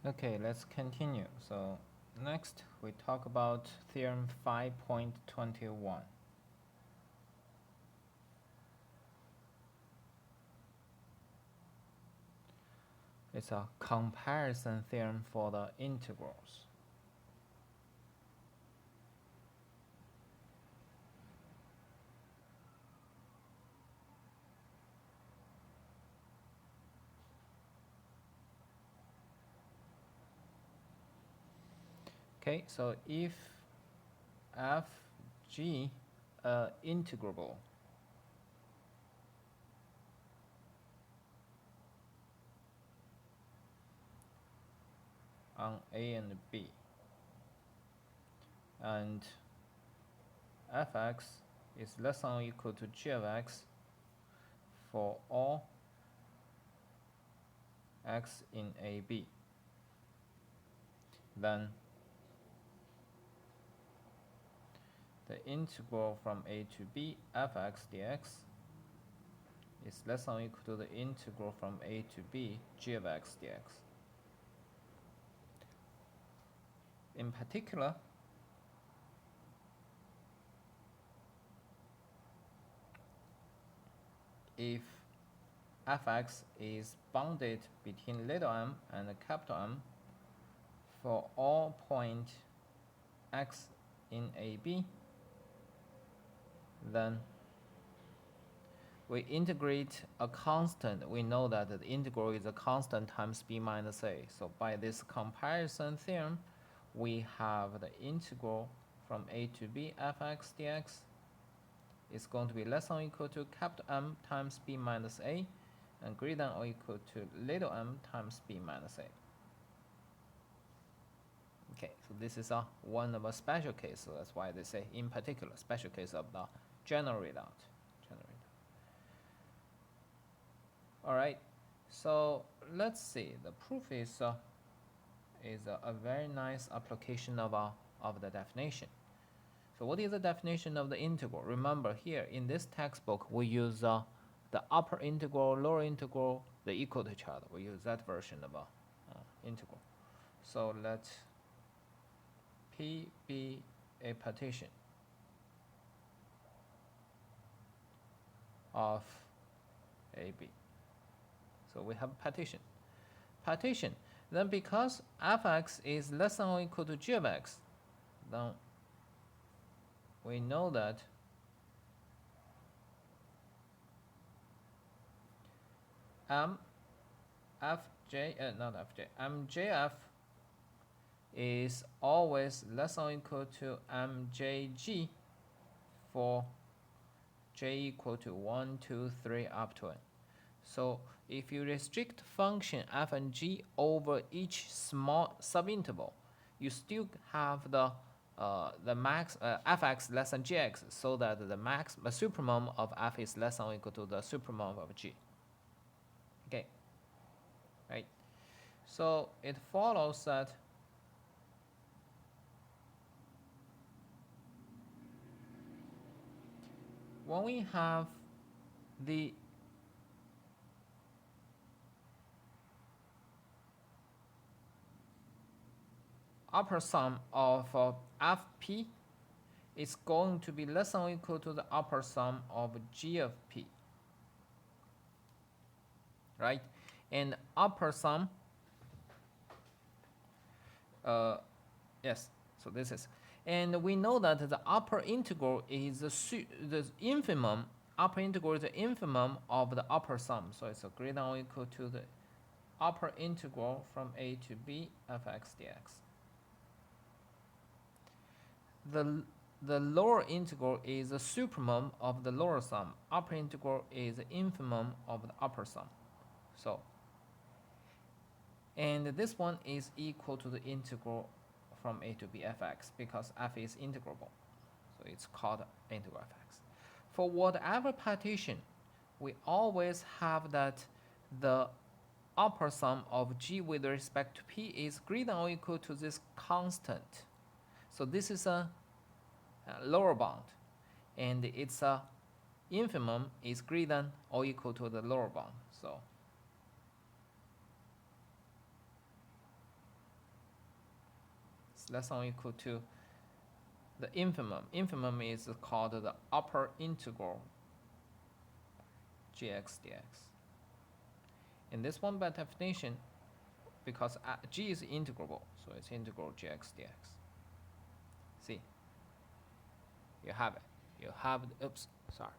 Okay, let's continue. So next we talk about Theorem 5.21. It's a comparison theorem for the integrals. Okay, so if fg integrable on a and b, and fx is less than or equal to g of x for all x in AB, then the integral from a to b fx dx is less than or equal to the integral from a to b g of x dx. In particular, if fx is bounded between little m and capital M for all point x in AB, then we integrate a constant. We know that the integral is a constant times b minus a. So by this comparison theorem, we have the integral from a to b fx dx is going to be less than or equal to capital M times b minus a, and greater than or equal to little m times b minus a. Okay, so this is one of a special case, so that's why they say in particular special case of the general result. All right, so let's see. The proof is a very nice application of the definition. So what is the definition of the integral? Remember here in this textbook we use the upper integral, lower integral, the equal to each other. We use that version of integral. So let P be a partition of AB. So we have partition. Then because fx is less than or equal to g of x, then we know that mjf is always less than or equal to mjg for j equal to 1, 2, 3 up to n. So if you restrict function f and g over each small subinterval, you still have the max fx less than gx, so that the supremum of f is less than or equal to the supremum of g. Okay, right? So it follows that when we have the upper sum of fp is going to be less than or equal to the upper sum of g of p, right? And upper sum, yes, so this is, and we know that the upper integral is the infimum, upper integral is the infimum of the upper sum, so it's greater than or equal to the upper integral from a to b fx dx. The lower integral is the supremum of the lower sum. Upper integral is the infimum of the upper sum. So, and this one is equal to the integral from a to b fx because f is integrable. So it's called integral fx. For whatever partition, we always have that the upper sum of g with respect to p is greater than or equal to this constant. So this is a lower bound, and its infimum is greater than or equal to the lower bound. So is less than or equal to the infimum. Infimum is called the upper integral gx dx. In this one, by definition, because g is integrable, so it's integral gx dx. See, you have it. You have, oops, sorry.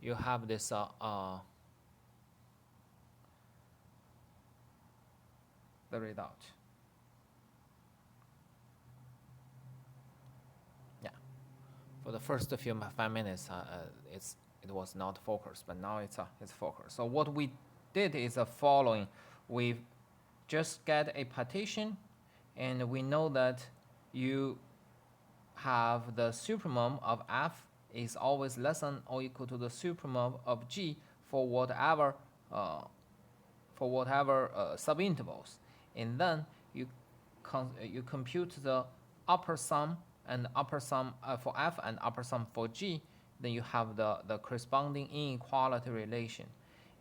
You have this the result. Yeah, for the first few 5 minutes, it was not focused, but now it's focused. So what we did is the following: we just get a partition, and we know that you have the supremum of f is always less than or equal to the supremum of g for whatever subintervals, and then you compute the upper sum and upper sum for f and upper sum for g. Then you have the corresponding inequality relation,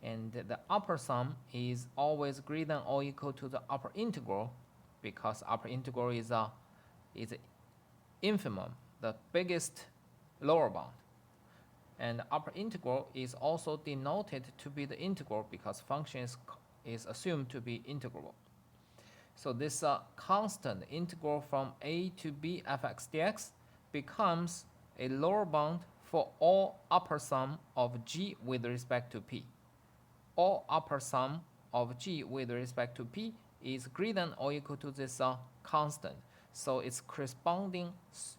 and the upper sum is always greater than or equal to the upper integral, because upper integral is infimum, the biggest lower bound. And the upper integral is also denoted to be the integral because function is assumed to be integrable. So this constant integral from a to b fx dx becomes a lower bound for all upper sum of g with respect to p. All upper sum of g with respect to p is greater than or equal to this constant. So its corresponding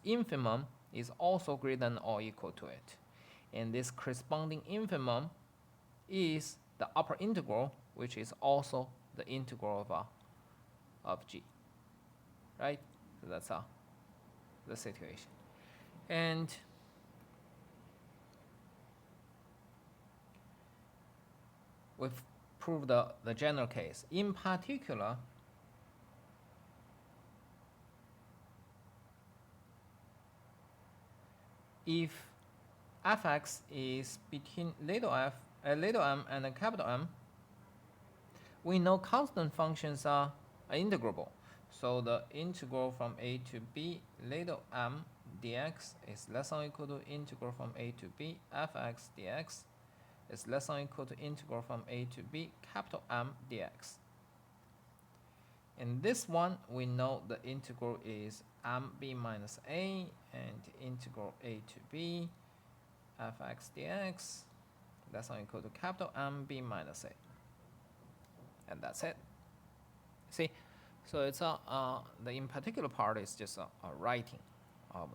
infimum is also greater than or equal to it. And this corresponding infimum is the upper integral, which is also the integral of g. Right? So that's the situation. And we've proved the general case. In particular, if fx is between little m and a capital M, we know constant functions are integrable. So the integral from a to b little m dx is less than or equal to integral from a to b fx dx is less than or equal to integral from a to b capital M dx. In this one, we know the integral is mb minus a, and integral a to b fx dx less than or equal to capital mb minus a. And that's it. See, so it's the in particular part is just a writing of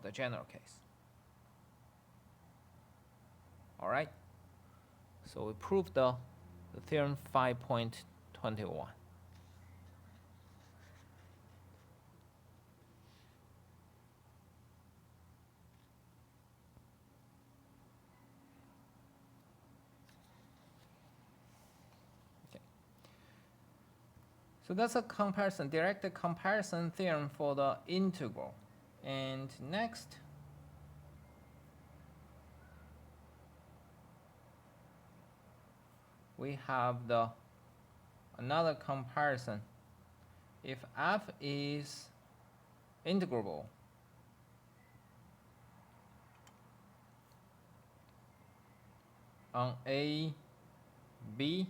the general case. All right. So we proved the theorem 5.21. So that's a comparison, direct comparison theorem for the integral. And next, we have another comparison. If f is integrable, on a, b,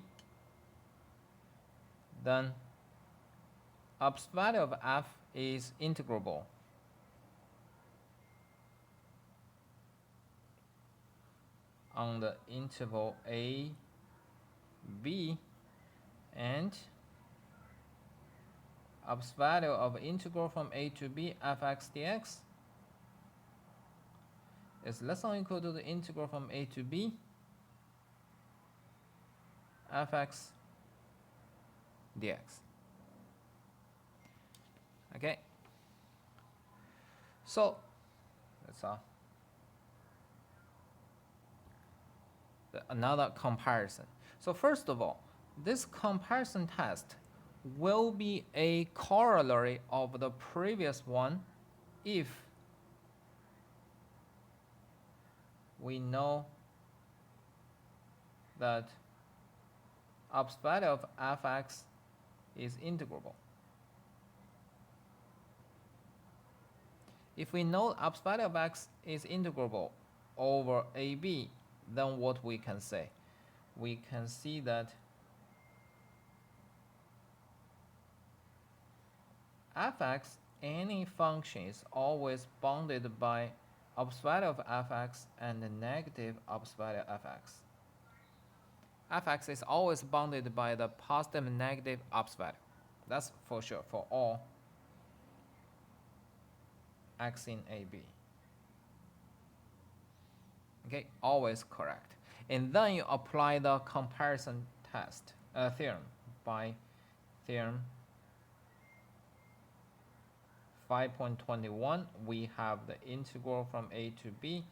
then up's value of f is integrable on the interval a, b, and up's value of integral from a to b fx dx is less than or equal to the integral from a to b fx dx. Okay, so that's another comparison. So first of all, this comparison test will be a corollary of the previous one if we know that up's value of fx is integrable. If we know ups value of x is integrable over AB, then what we can say? We can see that fx, any function, is always bounded by ups value of fx and the negative ups value of fx. Fx is always bounded by the positive and negative ups value. That's for sure for all x in AB. Okay, always correct. And then you apply the comparison test theorem by theorem 5.21. We have the integral from a to b,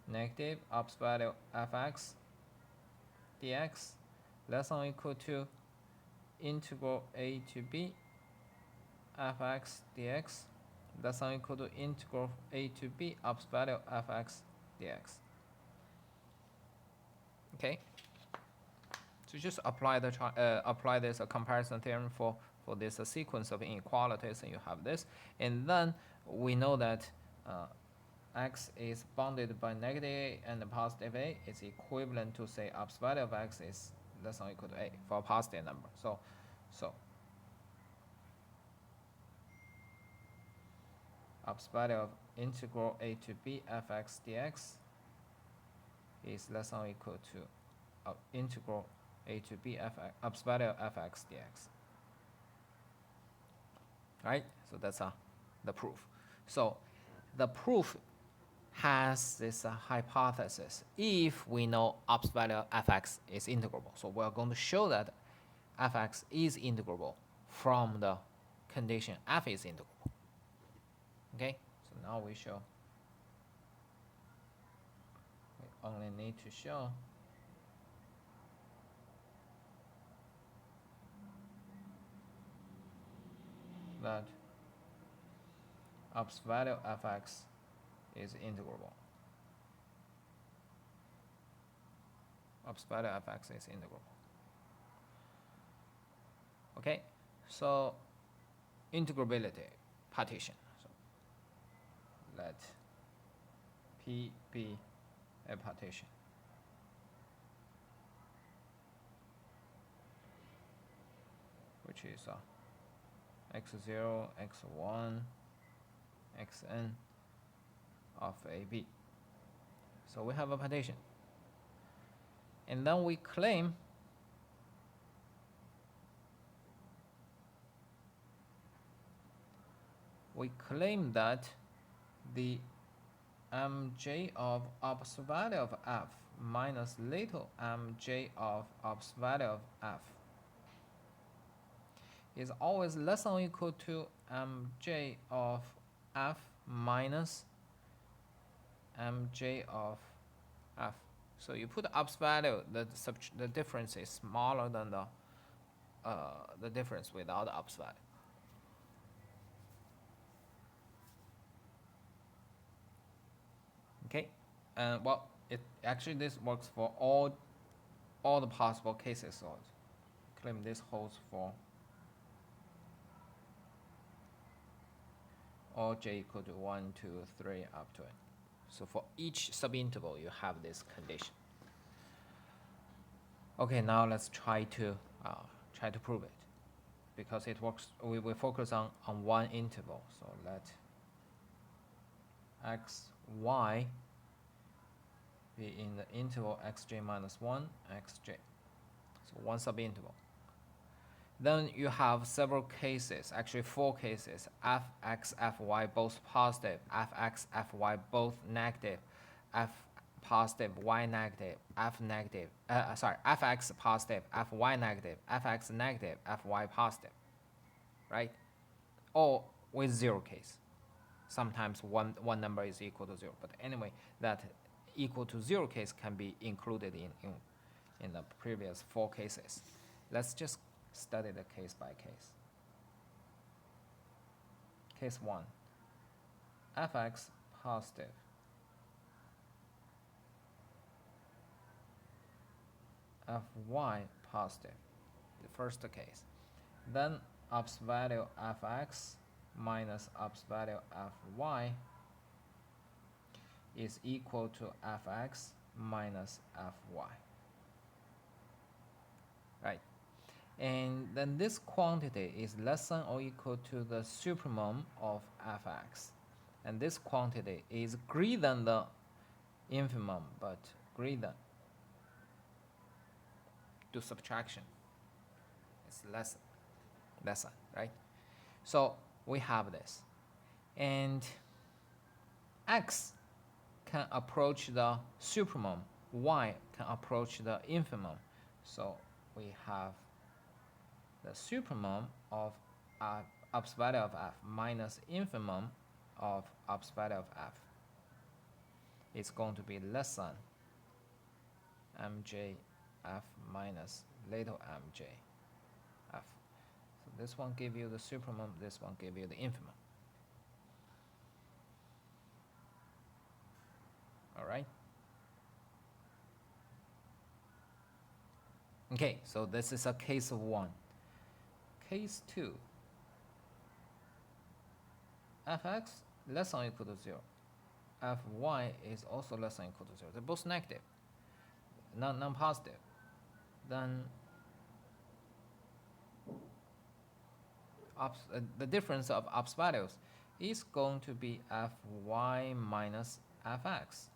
negative ups value fx dx less than or equal to integral a to b fx dx less than or equal to integral a to b ups value fx dx. Okay, so just apply this comparison theorem for this sequence of inequalities, and you have this. And then we know that x is bounded by negative a and positive a. It's equivalent to say ups value of x is less than or equal to a for a positive number. So ups value of integral a to b fx dx is less than or equal to integral a to b ups value of fx dx. Right? So that's the proof. So the proof has this hypothesis. If we know ups value of fx is integrable, so we're going to show that fx is integrable from the condition f is integrable. Okay, so now we only need to show that ups value fx is integrable. Ups value fx is integrable. Okay, so integrability partition. So let P be a partition. Which is x0, x1, xn of AB. So we have a partition. And then we claim that the mj of ups value of f minus little mj of ups value of f is always less than or equal to mj of f minus mj of f. So you put ups value, the difference is smaller than the difference without the ups value. Okay, and well, this works for all the possible cases. So claim this holds for all j equal to 1, 2, 3 up to n. So for each subinterval, you have this condition. Okay, now let's try to prove it, because it works. We will focus on one interval. So let x, y be in the interval xj minus 1, xj. So one subinterval. Then you have several cases, actually 4 cases, fx, fy both positive, fx, fy both negative, f positive, y negative, fx positive, fy negative, fx negative, fy positive, right? All with 0 case. Sometimes one number is equal to 0, but anyway, that equal to 0 case can be included in the previous 4 cases. Let's just study the case by case. Case 1, fx positive, fy positive, the first case. Then ups value fx minus ops value Fy is equal to Fx minus Fy. Right? And then this quantity is less than or equal to the supremum of Fx. And this quantity is greater than the infimum, but greater to subtraction. It's less than, right? So we have this. And x can approach the supremum, y can approach the infimum. So we have the supremum of ops value of f minus infimum of ops value of f is going to be less than mjf minus little mjf. So this one give you the supremum, this one give you the infimum. All right. Okay, so this is a case of 1. Case 2. Fx less than or equal to 0. Fy is also less than or equal to 0. They're both negative, non-positive. Then the difference of ops values is going to be Fy minus Fx.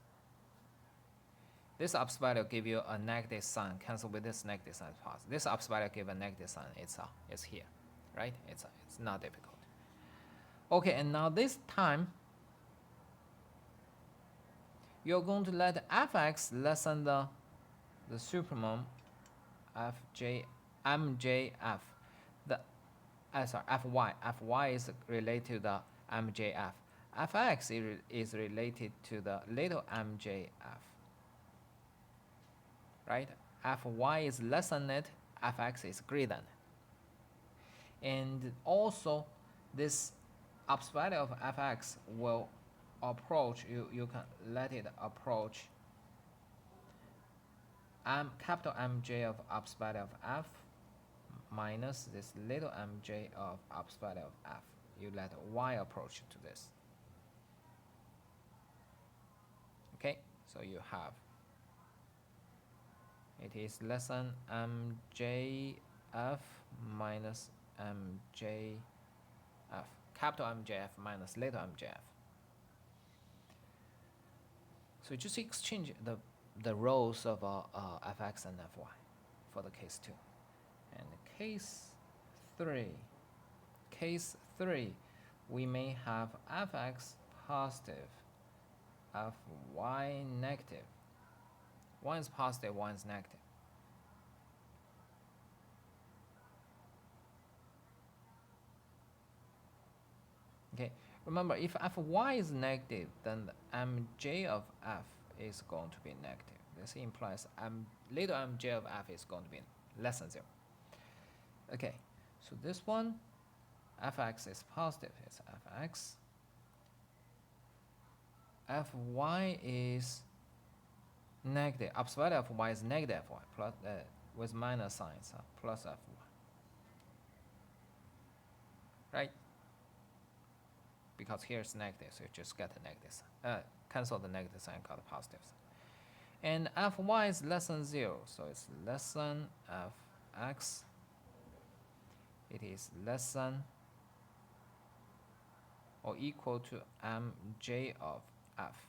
This ops value give you a negative sign, cancel with this negative sign positive. This ops value give a negative sign, it's here, right? It's not difficult. Okay, and now this time, you're going to let Fx less than the supremum mjf. Fy is related to the mjf. Fx is related to the little mjf. Right? Fy is less than it, Fx is greater than it. And also, this ops value of Fx will approach, you can let it approach capital Mj of ops value of F minus this little mj of ops value of F. You let y approach to this. Okay, so you have it is less than mjf minus mjf, capital mjf minus little mjf. So just exchange the rows of fx and fy for the case 2. And case 3, we may have fx positive, fy negative. One is positive, one is negative. Okay, remember, if fy is negative, then the mj of f is going to be negative. This implies little mj of f is going to be less than 0. Okay, so this one, fx is positive, it's fx. Fy is negative. Ops value of y is negative fy plus with minus signs, plus fy. Right? Because here it's negative, so you just get a negative sign. Cancel the negative sign, got the positive sign. And fy is less than 0, so it's less than fx. It is less than or equal to mj of f.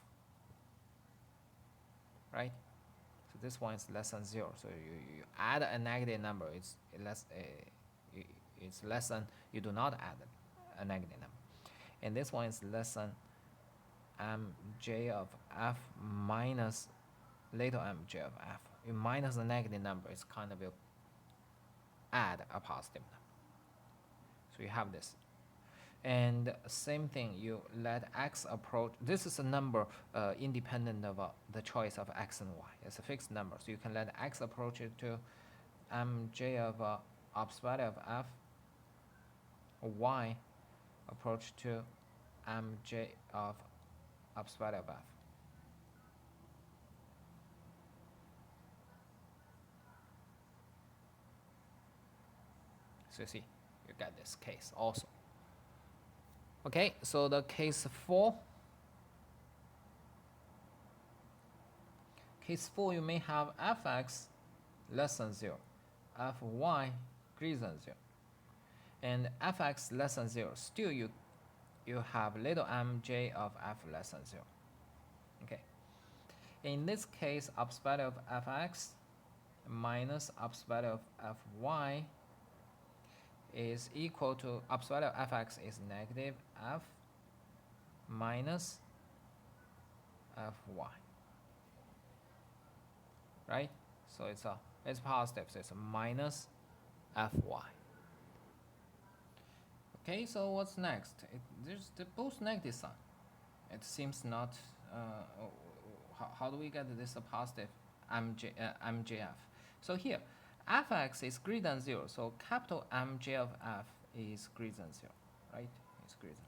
Right? So this one is less than 0. So you add a negative number, it's less than, you do not add a negative number. And this one is less than mj of f minus little mj of f. You minus the negative number, it's kind of, you add a positive number. So you have this. And same thing, you let x approach. This is a number independent of the choice of x and y. It's a fixed number, so you can let x approach it to mj of ops value of f, or y approach to mj of ops value of f. So you see, you get this case also. Okay, so the case 4. Case 4, you may have fx less than 0, fy greater than 0, and fx less than 0. Still, you have little mj of f less than 0. Okay. In this case, upper value of fx minus upper value of fy is equal to upper value of fx is negative f minus fy. Right? So it's positive, so it's minus fy. Okay, so what's next? There's both negative sign. It seems not. How do we get this positive mjf? So here, fx is greater than 0, so capital mj of f is greater than 0, right? It's greater than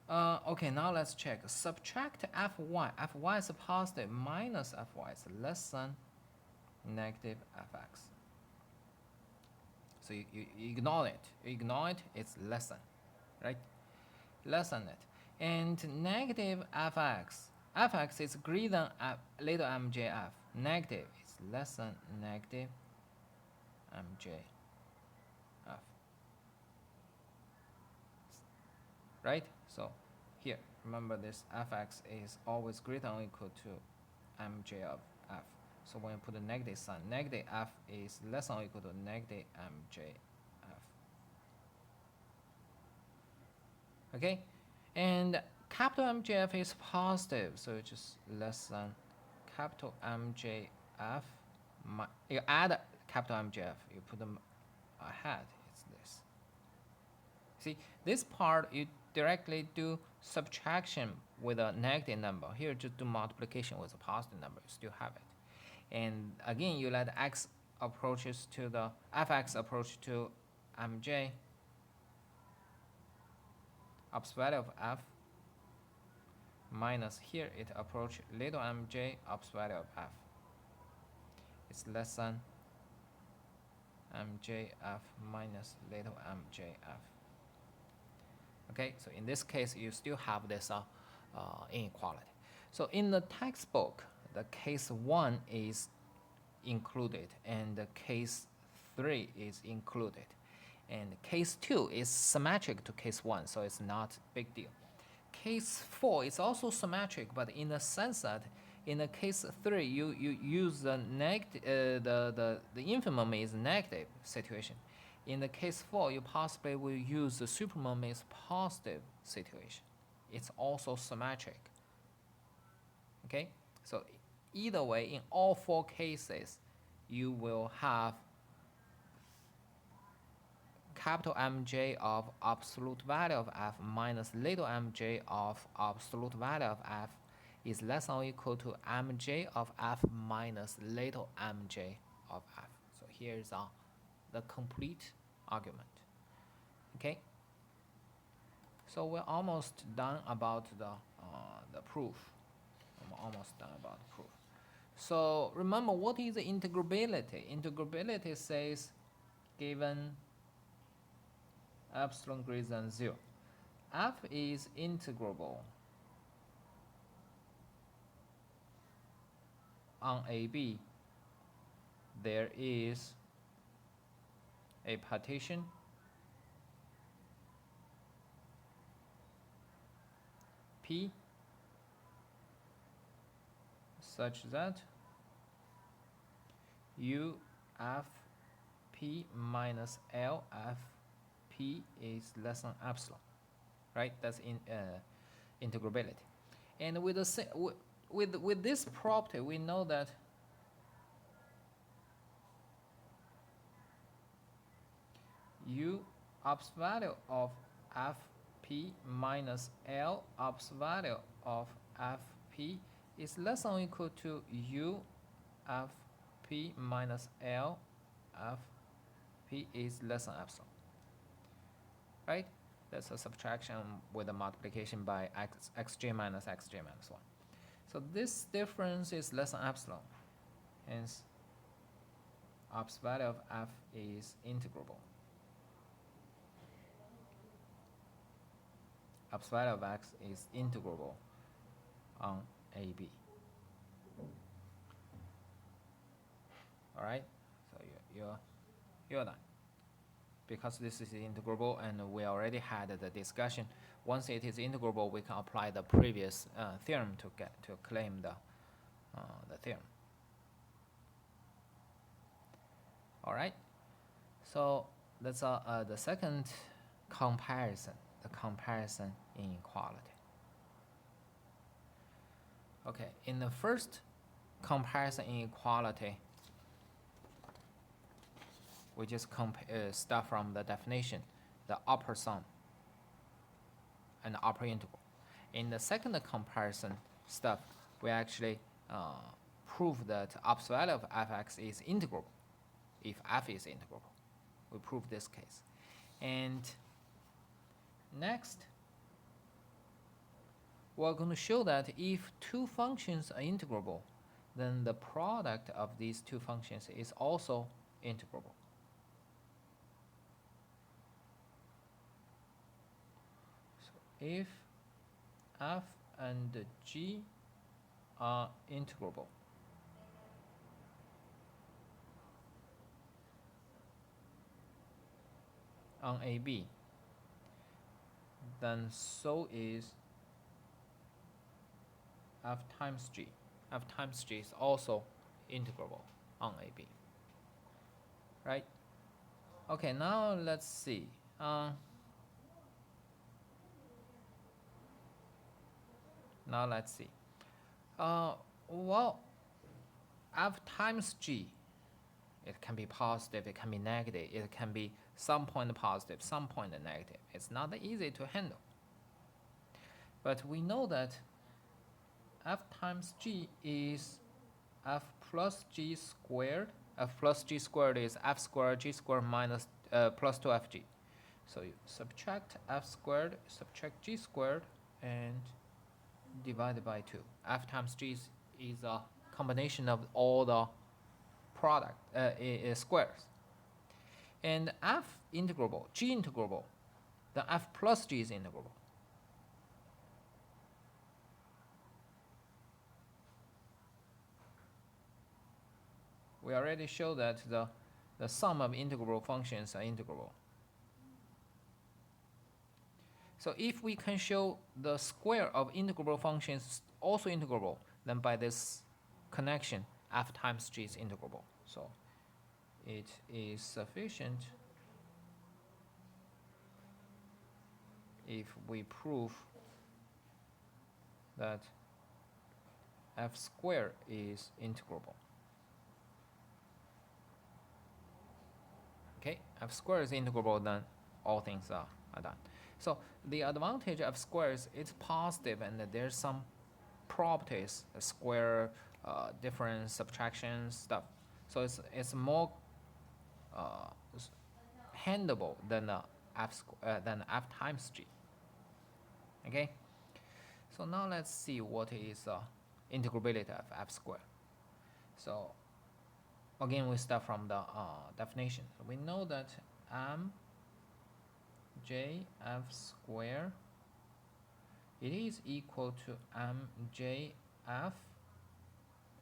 0. Okay, now let's check. Subtract fy. Fy is positive minus fy is less than negative fx. So you ignore it. You ignore it, it's less than, right? Less than it. And negative fx is greater than little mjf. Negative is less than negative mjf. Right? So here, remember this fx is always greater than or equal to mj of f. So when you put a negative sign, negative f is less than or equal to negative mjf. Okay? And capital MJF is positive, so it's just less than capital MJF. You add capital MJF, you put them ahead, it's this. See, this part you directly do subtraction with a negative number. Here just do multiplication with a positive number, you still have it. And again, you let x approaches to the fx approach to mj, upper value of f, minus here it approach little mj upper value of f. It's less than mjf minus little mjf. Okay, so in this case, you still have this inequality. So in the textbook, the case 1 is included and the case 3 is included. And case 2 is symmetric to case 1, so it's not big deal. Case 4 is also symmetric, but in the sense that in the case 3, you use the negative, the infimum is negative situation. In the case 4, you possibly will use the supremum is positive situation. It's also symmetric. Okay, so either way, in all 4 cases, you will have capital MJ of absolute value of f minus little mj of absolute value of f is less than or equal to mj of f minus little mj of f. So here's the complete argument. Okay. So we're almost done about the proof. I'm almost done about the proof. So remember, what is the integrability? Integrability says given epsilon greater than 0, f is integrable on AB. There is a partition P such that U f P minus L f P is less than epsilon, right? That's in integrability. And with the with this property, we know that U ops value of fp minus L ops value of fp is less than or equal to U fp minus L fp is less than epsilon. Right? That's a subtraction with a multiplication by xj minus 1. So this difference is less than epsilon. Hence, ops value of f is integrable. absolute value of x is integrable on AB. All right, so you're done. Because this is integrable, and we already had the discussion. Once it is integrable, we can apply the previous theorem to claim the theorem. All right. So that's the second comparison, the comparison inequality. Okay, in the first comparison inequality, we just start from the definition, the upper sum and the upper integral. In the second comparison stuff, we actually prove that absolute value of fx is integrable if f is integrable. We prove this case. And next, we're going to show that if two functions are integrable, then the product of these two functions is also integrable. So if f and g are integrable, on AB, then so is f times g. F times g is also integrable on AB. Right? Okay, now let's see. Now let's see. Well, f times g, it can be positive, it can be negative, it can be some point positive, some point negative. It's not easy to handle. But we know that f times g is f plus g squared. F plus g squared is f squared g squared minus plus 2fg. So you subtract f squared, subtract g squared, and divided by 2. F times g is a combination of all the product squares. And f integrable, g integrable, then f plus g is integrable. We already showed that the sum of integrable functions are integrable. So if we can show the square of integrable functions also integrable, then by this connection, f times g is integrable. So it is sufficient if we prove that f squared is integrable. Okay, f squared is integrable, then all things are done. So the advantage of squares, it's positive, and there's some properties, square, difference, subtraction stuff. So it's more handleable than f times g. Okay. So now let's see what is integrability of f squared. So again, we start from the definition. So we know that mjf square, it is equal to mjf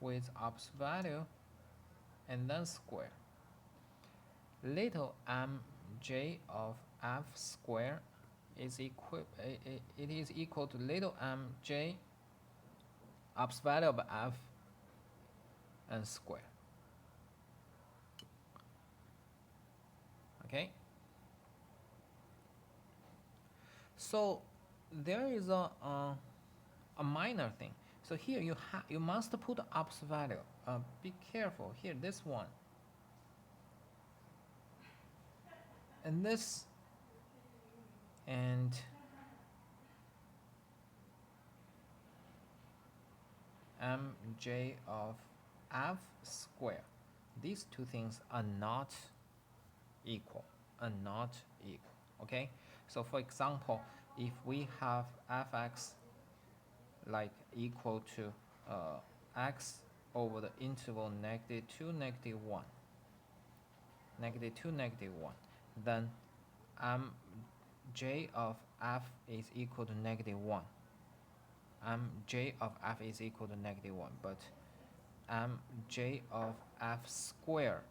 with absolute value and then square. Little mj of f square is it is equal to little mj absolute value of f and square. Okay. So there is a minor thing. So here you must put absolute value. Be careful here. This one and this and mj of f square. These two things are not equal. Okay. So for example, if we have fx like equal to x over the interval -2, -1, -2, -1, then mj of f is equal to -1. Mj of f is equal to -1, but Mj of f square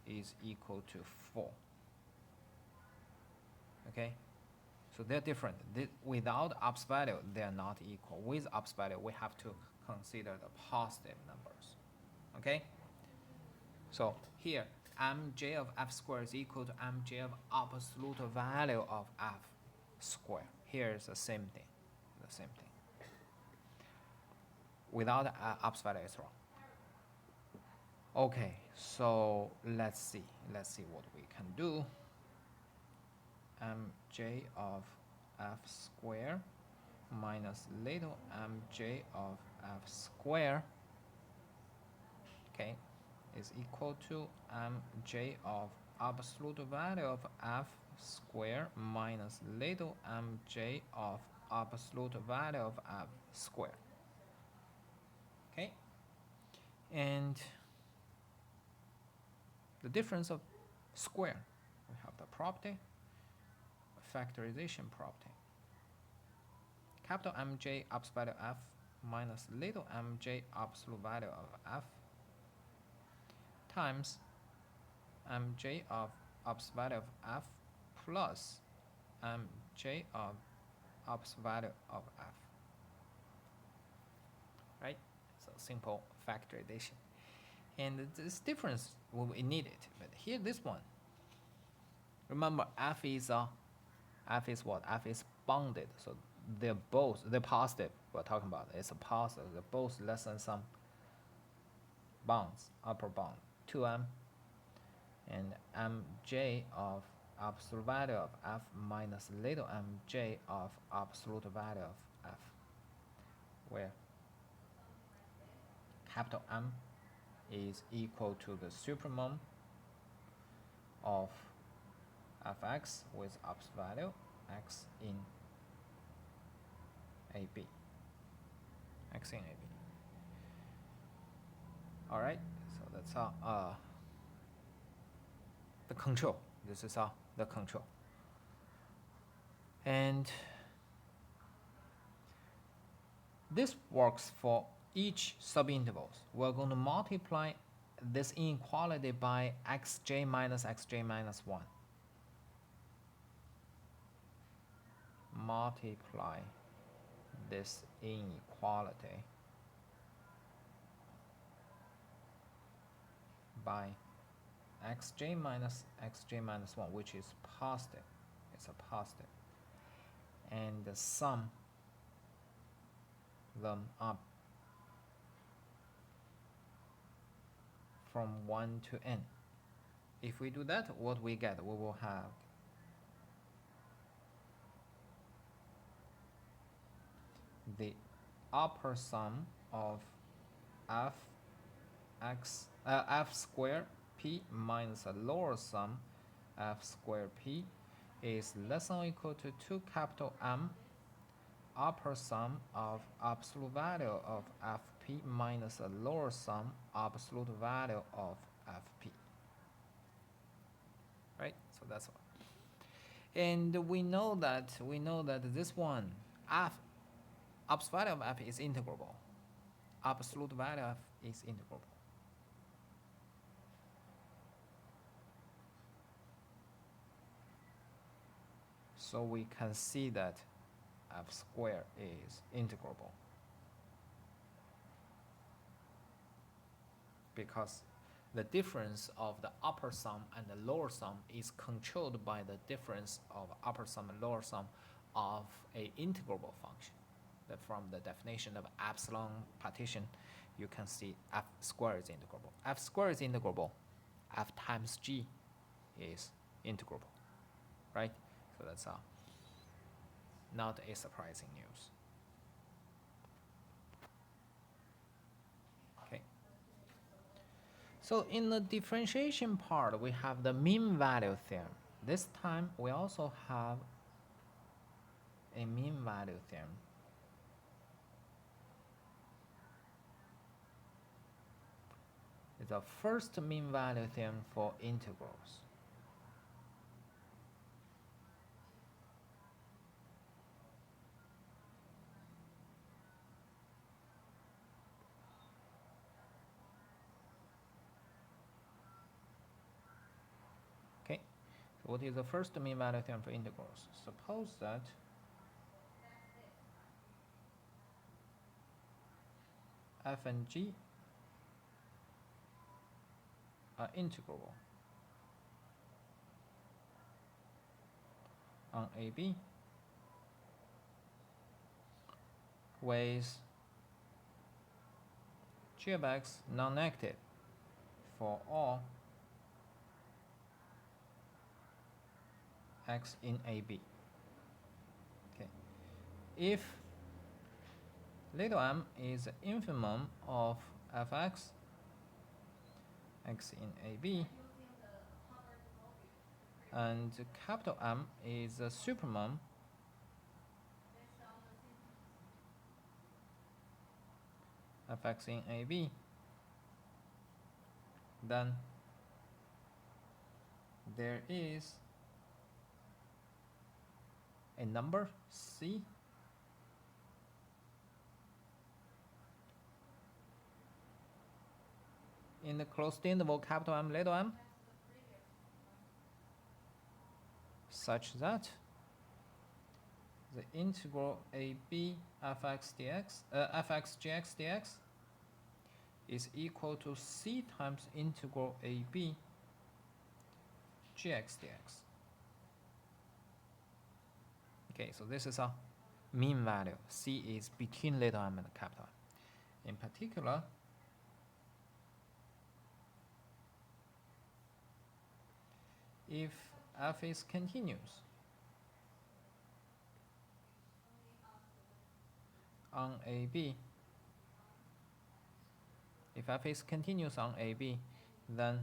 is equal to 4. Okay, so they're different. Without ops value, they're not equal. With ops value, we have to consider the positive numbers. Okay, so here Mj of f square is equal to Mj of absolute value of f square. Here is the same thing. Without ops value, it's wrong. Okay, so let's see what we can do. Mj of f square minus little mj of f square, okay, is equal to mj of absolute value of f square minus little mj of absolute value of f square. Okay, and the difference of square, we have the property, factorization property. Capital Mj absolute value of f minus little mj absolute value of f times mj of absolute value of f plus mj of absolute value of f. Right? So simple factorization. And this difference we need it. But here this one, remember f is what? F is bounded. So they're positive. We're talking about it's a positive. They're both less than some bounds, upper bound, 2m, and mj of absolute value of f minus little mj of absolute value of f, where capital M is equal to the supremum of fx with absolute value x in AB. X in AB. All right, so that's the control. This is the control. And this works for each subintervals. We're going to multiply this inequality by xj minus 1. Multiply this inequality by xj minus 1, which is positive. It's a positive. And sum them up from 1 to n. If we do that, what we get? We will have the upper sum of f square p minus a lower sum f square p is less than or equal to 2 capital M upper sum of absolute value of fp minus a lower sum absolute value of fp. Right? So that's all. And we know that this one absolute value of f is integrable. Absolute value of f is integrable. So we can see that f square is integrable because the difference of the upper sum and the lower sum is controlled by the difference of upper sum and lower sum of a integrable function. That from the definition of epsilon partition, you can see f square is integrable. F square is integrable. F times g is integrable, right? So that's not a surprising news. Okay. So in the differentiation part, we have the mean value theorem. This time we also have a mean value theorem. It's the first mean value theorem for integrals. What is the first mean value theorem for integrals? Suppose that f and g are integrable on AB with g of x non-negative for all x in AB. Okay. If little m is the infimum of fx x in AB, and capital M is the supermum fx in AB, then there is a number C in the closed interval capital M little m such that the integral AB fx dx fx gx dx is equal to C times integral AB gx dx. Okay, so this is a mean value. C is between little m and capital M. In particular, if f is continuous on AB, if f is continuous on AB, then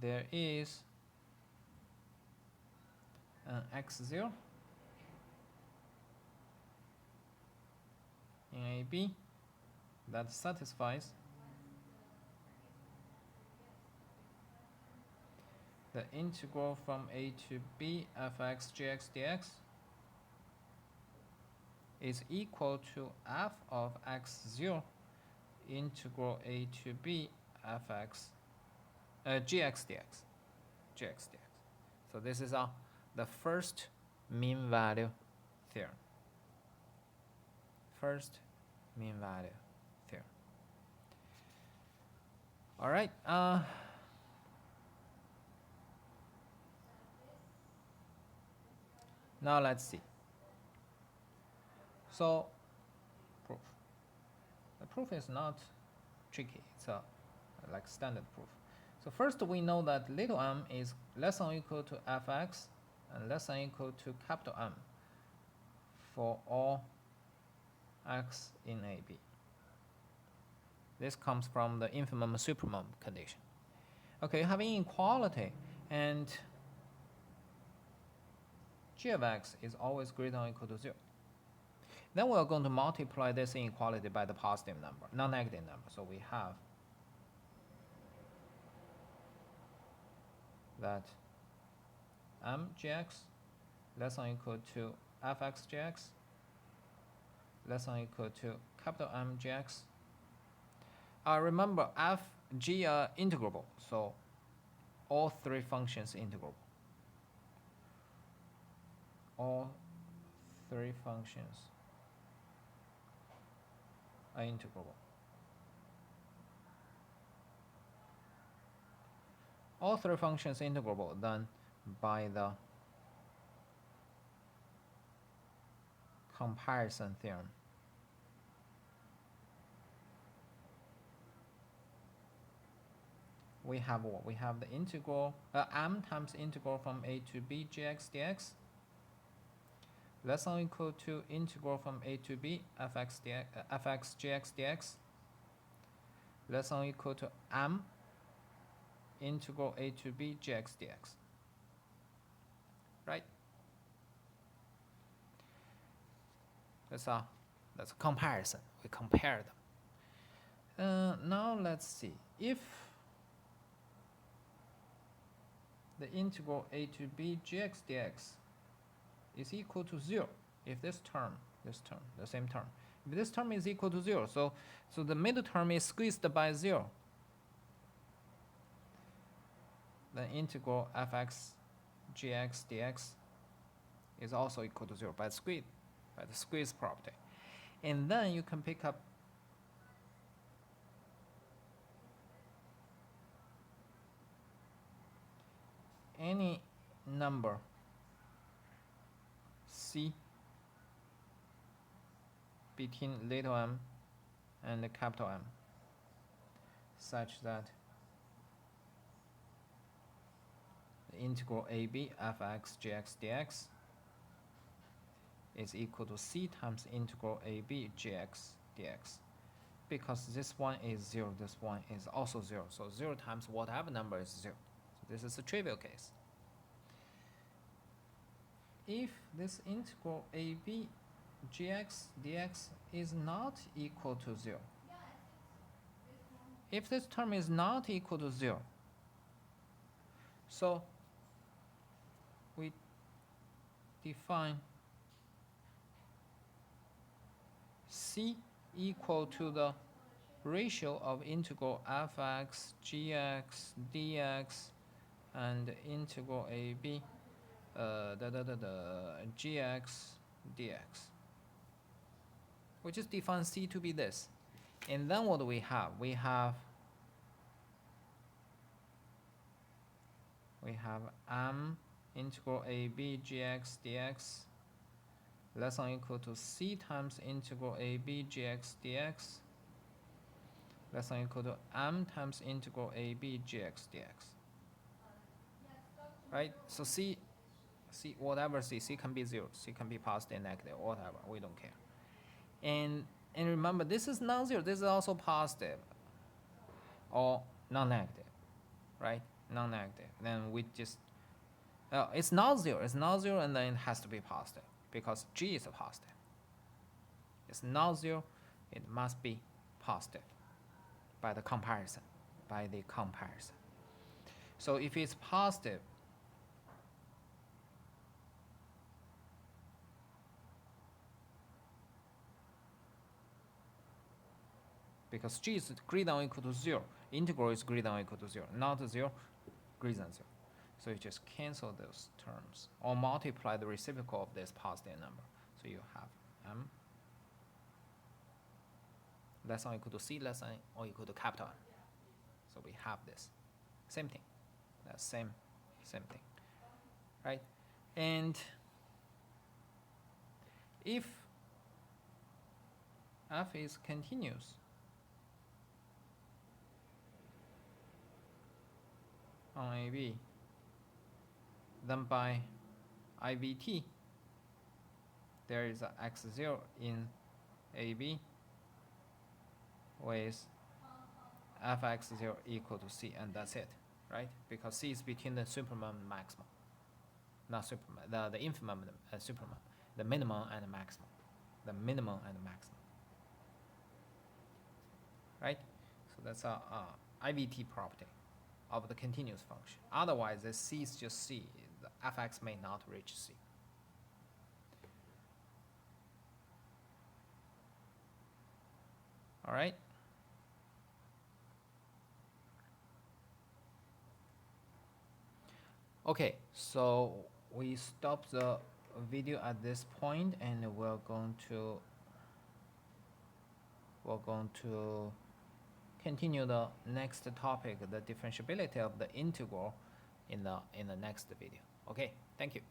there is an x0 in AB that satisfies the integral from a to b fx gx dx is equal to f of x0 integral a to b fx gx dx. So this is the first mean value theorem. First mean value theorem. All right. Now let's see. So proof. The proof is not tricky. It's like standard proof. So first we know that little m is less than or equal to fx and less than or equal to capital M for all x in AB. This comes from the infimum supermum condition. Okay, having inequality and g of x is always greater than or equal to 0. Then we're going to multiply this inequality by the positive number, non-negative number. So we have that mgx less than or equal to fx gx less than or equal to capital mgx. Remember, f, g are integrable, so all three functions integrable. All three functions are integrable. All three functions integrable then by the comparison theorem. We have what? We have the integral m times integral from a to b gx dx less than or equal to integral from a to b fx gx dx less than or equal to m integral a to b gx dx. Right? That's a comparison. We compare them. Now let's see. If the integral a to b gx dx is equal to 0, if this term, the same term, if this term is equal to 0, so the middle term is squeezed by 0, then integral fx gx dx is also equal to 0 by the squeeze property. And then you can pick up any number c between little m and capital M, such that the integral ab fx gx dx is equal to c times integral ab gx dx. Because this one is 0, this one is also 0. So 0 times whatever number is 0. So this is a trivial case. If this integral ab gx dx is not equal to 0, if this term is not equal to 0, so we define c equal to the ratio of integral fx gx dx and integral ab gx dx. We just define c to be this. And then what do we have? We have m integral ab gx dx less than or equal to c times integral ab gx dx less than or equal to m times integral ab gx dx. Right? So c whatever c can be 0, c can be positive, negative, whatever, we don't care. And remember, this is non-zero, this is also positive or non-negative, right? Non-negative. Then we just it's not zero, and then it has to be positive because g is a positive. It's not zero, it must be positive by the comparison. So if it's positive, because g is greater than or equal to 0, integral is greater than or equal to 0, not 0, greater than 0. So you just cancel those terms or multiply the reciprocal of this positive number. So you have m less than or equal to c less than or equal to capital M. So we have this. Same thing. That's same thing. Right? And if f is continuous, on AB, then by IVT, there is a x0 in AB with fx0 equal to c, and that's it, right? Because c is between the supremum and maximum, not supremum, the infimum and supremum, the minimum and the maximum, right? So that's a IVT property of the continuous function. Otherwise, the c is just c. The fx may not reach c. All right. Okay, so we stop the video at this point, and we're going to continue the next topic, the differentiability of the integral, in the next video. Okay, thank you.